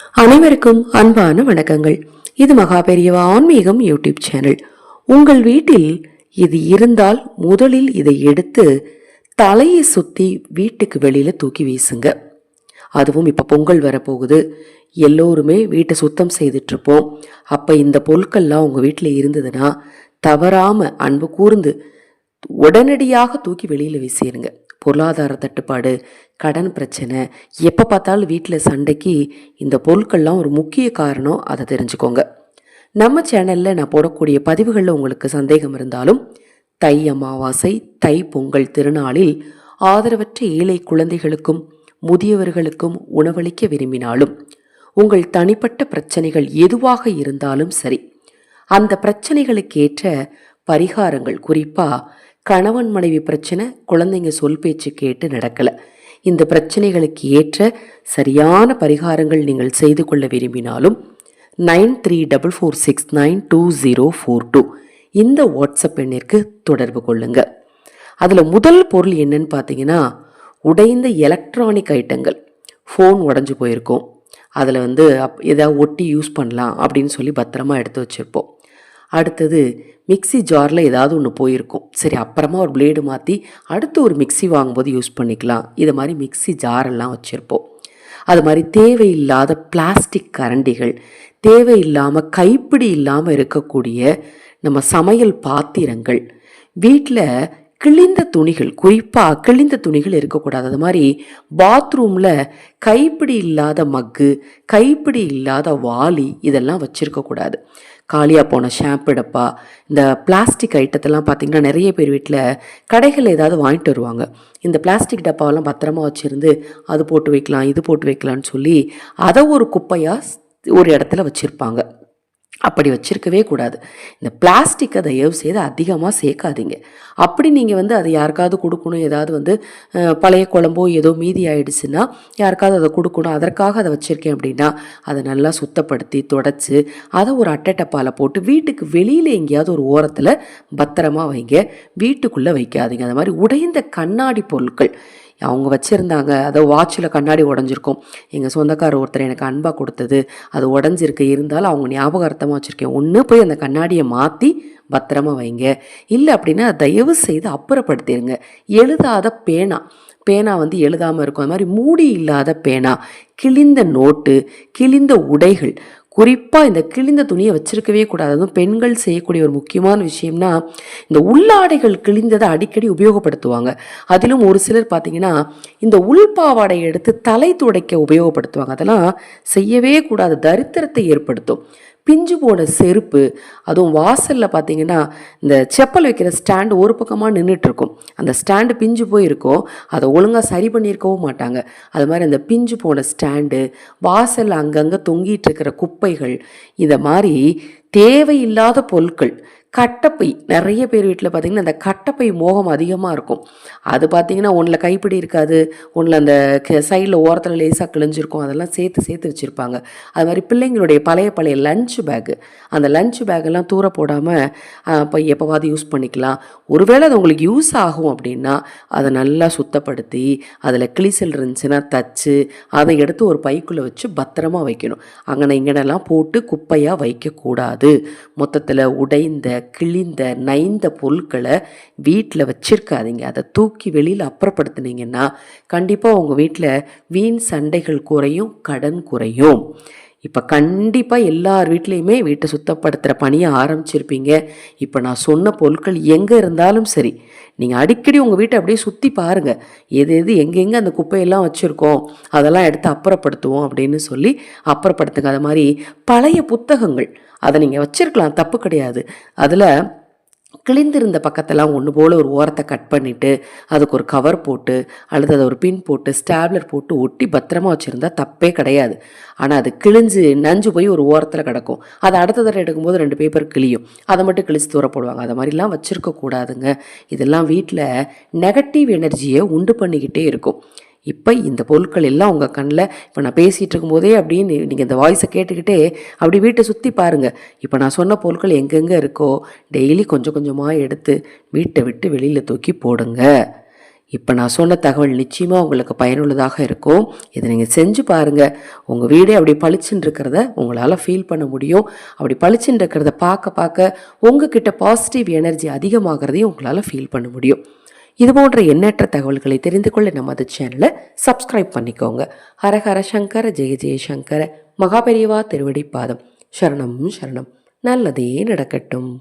அனைவருக்கும் அன்பான வணக்கங்கள். இது மகாபெரியவா ஆன்மீகம் யூடியூப் சேனல். உங்கள் வீட்டில் இது இருந்தால் முதலில் இதை எடுத்து தலையை சுத்தி வீட்டுக்கு வெளியில தூக்கி வீசுங்க. அதுவும் இப்ப பொங்கல் வரப்போகுது, எல்லோருமே வீட்டை சுத்தம் செய்துட்டு இருப்போம். அப்ப இந்த பொருட்கள்லாம் உங்க வீட்டில் இருந்ததுன்னா தவறாம அன்பு கூர்ந்து உடனடியாக தூக்கி வெளியில வீசிடுங்க. பொருளாதார தட்டுப்பாடு, கடன் பிரச்சனை, எப்போ பார்த்தாலும் வீட்டில் சண்டைக்கு இந்த பொருட்கள்லாம் ஒரு முக்கிய காரணம். அதை தெரிஞ்சுக்கோங்க. நம்ம சேனலில் நான் போடக்கூடிய பதிவுகளில் உங்களுக்கு சந்தேகம் இருந்தாலும், தை அமாவாசை, தை பொங்கல் திருநாளில் ஆதரவற்ற ஏழை குழந்தைகளுக்கும் முதியவர்களுக்கும் உணவளிக்க விரும்பினாலும், உங்கள் தனிப்பட்ட பிரச்சனைகள் எதுவாக இருந்தாலும் சரி, அந்த பிரச்சனைகளுக்கு ஏற்ற பரிகாரங்கள், குறிப்பாக கணவன் மனைவி பிரச்சனை, குழந்தைங்க சொல் பேச்சு கேட்டு நடக்கலை, இந்த பிரச்சனைகளுக்கு ஏற்ற சரியான பரிகாரங்கள் நீங்கள் செய்து கொள்ள விரும்பினாலும் 9344692042 இந்த வாட்ஸ்அப் எண்ணிற்கு தொடர்பு கொள்ளுங்க. அதில் முதல் பொருள் என்னன்னு பார்த்தீங்கன்னா, உடைந்த எலக்ட்ரானிக் ஐட்டங்கள். ஃபோன் உடஞ்சி போயிருக்கும், அதில் ஏதாவது ஒட்டி யூஸ் பண்ணலாம் அப்படின்னு சொல்லி பத்திரமா எடுத்து வச்சுருப்போம். அடுத்தது மிக்சி ஜாரில் ஏதாவது ஒன்று போயிருக்கும், சரி அப்புறமா ஒரு பிளேடு மாற்றி அடுத்து ஒரு மிக்சி வாங்கும்போது யூஸ் பண்ணிக்கலாம். இது மாதிரி மிக்சி ஜாரெல்லாம் வச்சுருப்போம். அது மாதிரி தேவையில்லாத பிளாஸ்டிக் கரண்டிகள், தேவையில்லாமல் கைப்பிடி இல்லாமல் இருக்கக்கூடிய நம்ம சமையல் பாத்திரங்கள், வீட்டில் கிழிந்த துணிகள், குறிப்பாக கிழிந்த துணிகள் இருக்கக்கூடாது. அது மாதிரி பாத்ரூமில் கைப்பிடி இல்லாத மக்கு, கைப்பிடி இல்லாத வாளி இதெல்லாம் வச்சுருக்கக்கூடாது. காலியாக போன ஷாம்பு டப்பா, இந்த பிளாஸ்டிக் ஐட்டத்தெல்லாம் பார்த்திங்கன்னா நிறைய பேர் வீட்டில் கடைகளில் ஏதாவது வாங்கிட்டு வருவாங்க. இந்த பிளாஸ்டிக் டப்பாவெல்லாம் பத்திரமா வச்சுருந்து அது போட்டு வைக்கலாம், இது போட்டு வைக்கலான்னு சொல்லி அதை ஒரு குப்பையாக ஒரு இடத்துல வச்சுருப்பாங்க. அப்படி வச்சிருக்கவே கூடாது. இந்த பிளாஸ்டிக்கை தயவு செய்து அதிகமாக சேர்க்காதீங்க. அப்படி நீங்கள் அதை யாருக்காவது கொடுக்கணும், ஏதாவது பழைய குழம்போ ஏதோ மீதி ஆயிடுச்சுன்னா யாருக்காவது அதை கொடுக்கணும், அதற்காக அதை வச்சுருக்கேன் அப்படின்னா அதை நல்லா சுத்தப்படுத்தி தொடச்சி அதை ஒரு அட்டை டப்பாவில் போட்டு வீட்டுக்கு வெளியில் எங்கேயாவது ஒரு ஓரத்தில் பத்திரமா வைங்க, வீட்டுக்குள்ளே வைக்காதீங்க. அது மாதிரி உடைந்த கண்ணாடி பொருட்கள் அவங்க வச்சுருந்தாங்க, அதை வாட்சில் கண்ணாடி உடஞ்சிருக்கும், எங்கள் சொந்தக்காரர் ஒருத்தர் எனக்கு அன்பாக கொடுத்தது, அது உடஞ்சிருக்கு, இருந்தாலும் அவங்க ஞாபகார்த்தமாக வச்சுருக்கேன், ஒன்று போய் அந்த கண்ணாடியை மாற்றி பத்திரமா வைங்க. இல்லை அப்படின்னா தயவு செய்து அப்புறப்படுத்திடுங்க. எழுதாத பேனா எழுதாமல் இருக்கும், அது மாதிரி மூடி இல்லாத பேனா, கிழிந்த நோட்டு, கிழிந்த உடைகள், குறிப்பாக இந்த கிழிந்த துணியை வச்சிருக்கவே கூடாது. அதுவும் பெண்கள் செய்யக்கூடிய ஒரு முக்கியமான விஷயம்னா, இந்த உள்ளாடைகள் கிழிந்ததை அடிக்கடி உபயோகப்படுத்துவாங்க. அதிலும் ஒரு சிலர் பார்த்தீங்கன்னா இந்த உள்பாவாடையை எடுத்து தலை துடைக்க உபயோகப்படுத்துவாங்க. அதெல்லாம் செய்யவே கூடாது, தரித்திரத்தை ஏற்படுத்தும். பிஞ்சு போன செருப்பு, அதுவும் வாசலில் பார்த்தீங்கன்னா இந்த செப்பல் வைக்கிற ஸ்டாண்டு ஒரு பக்கமாக நின்றுட்டுருக்கும், அந்த ஸ்டாண்டு பிஞ்சு போயிருக்கும், அதை ஒழுங்காக சரி பண்ணியிருக்கவும் மாட்டாங்க. அது மாதிரி அந்த பிஞ்சு போன ஸ்டாண்டு, வாசலில் அங்கங்கே தொங்கிட்டு இருக்கிற குப்பைகள், இதை மாதிரி தேவையில்லாத பொருட்கள். கட்டப்பை, நிறைய பேர் வீட்டில் பார்த்திங்கன்னா அந்த கட்டப்பை மோகம் அதிகமாக இருக்கும். அது பார்த்திங்கன்னா ஒன்றில் கைப்பிடி இருக்காது, ஒன்றில் அந்த சைடில் ஓரத்தில் லேசாக கிழிஞ்சிருக்கும், அதெல்லாம் சேர்த்து வச்சுருப்பாங்க. அது மாதிரி பிள்ளைங்களுடைய பழைய லஞ்ச் பேக்கு, அந்த லஞ்ச் பேக்கெல்லாம் தூர போடாமல் இப்போ எப்போவாது யூஸ் பண்ணிக்கலாம். ஒருவேளை அது உங்களுக்கு யூஸ் ஆகும் அப்படின்னா அதை நல்லா சுத்தப்படுத்தி அதில் கிழிசல் இருந்துச்சுன்னா தச்சு அதை எடுத்து ஒரு பைக்குள்ளே வச்சு பத்திரமா வைக்கணும். அங்கே இங்கனெல்லாம் போட்டு குப்பையாக வைக்கக்கூடாது. மொத்தத்தில் உடைந்த கிழிந்த நைந்த பொருட்களை வீட்டில் வச்சிருக்காதீங்க. அதை தூக்கி வெளியில் அப்புறப்படுத்தினீங்கன்னா கண்டிப்பாக உங்கள் வீட்டில் வீண் சண்டைகள் குறையும், கடன் குறையும். இப்போ கண்டிப்பாக எல்லார் வீட்லேயுமே வீட்டை சுத்தப்படுத்துகிற பணியை ஆரம்பிச்சிருப்பீங்க. இப்போ நான் சொன்ன பொருட்கள் எங்கே இருந்தாலும் சரி, நீங்கள் அடிக்கடி உங்கள் வீட்டை அப்படியே சுற்றி பாருங்கள், எது எங்கெங்கே அந்த குப்பையெல்லாம் வச்சுருக்கோம் அதெல்லாம் எடுத்து அப்புறப்படுத்துவோம் அப்படின்னு சொல்லி அப்புறப்படுத்துங்க. அது மாதிரி பழைய புத்தகங்கள் அதை நீங்கள் வச்சுருக்கலாம், தப்பு கிடையாது. அதில் கிழிந்திருந்த பக்கத்தெல்லாம் ஒன்று போல் ஒரு ஓரத்தை கட் பண்ணிவிட்டு அதுக்கு ஒரு கவர் போட்டு அல்லது அதை ஒரு பின் போட்டு ஸ்டாப்லர் போட்டு ஒட்டி பத்திரமா வச்சுருந்தா தப்பே கிடையாது. ஆனால் அது கிழிஞ்சு நஞ்சு போய் ஒரு ஓரத்தில் கிடக்கும், அதை அடுத்த தடவை எடுக்கும்போது 2 பேப்பர் கிழியும், அதை மட்டும் கிழிச்சு தூர போடுவாங்க. அதை மாதிரிலாம் வச்சுருக்கக்கூடாதுங்க. இதெல்லாம் வீட்டில் நெகட்டிவ் எனர்ஜியை உண்டு பண்ணிக்கிட்டே இருக்கும். இப்போ இந்த பொருட்கள் எல்லாம் உங்கள் கண்ணில், இப்போ நான் பேசிகிட்டு இருக்கும்போதே அப்படின்னு நீங்கள் இந்த வாய்ஸை கேட்டுக்கிட்டே அப்படி வீட்டை சுற்றி பாருங்கள். இப்போ நான் சொன்ன பொருட்கள் எங்கெங்கே இருக்கோ டெய்லி கொஞ்சம் கொஞ்சமாக எடுத்து வீட்டை விட்டு வெளியில் தூக்கி போடுங்க. இப்போ நான் சொன்ன தகவல் நிச்சயமாக உங்களுக்கு பயனுள்ளதாக இருக்கும். இதை நீங்கள் செஞ்சு பாருங்கள். உங்கள் வீடே அப்படி பளிச்சுன்னு இருக்கிறத உங்களால் ஃபீல் பண்ண முடியும். அப்படி பளிச்சுன்னு இருக்கிறத பார்க்க பார்க்க உங்ககிட்ட பாசிட்டிவ் எனர்ஜி அதிகமாகிறதையும் உங்களால் ஃபீல் பண்ண முடியும். இது போன்ற எண்ணற்ற தகவல்களை தெரிந்து கொள்ள நமது சேனலை சப்ஸ்கிரைப் பண்ணிக்கோங்க. ஹரஹர சங்கர ஜெய ஜெயசங்கர மகாபெரிவா திருவடி பாதம். சரணம் சரணம். நல்லதே நடக்கட்டும்.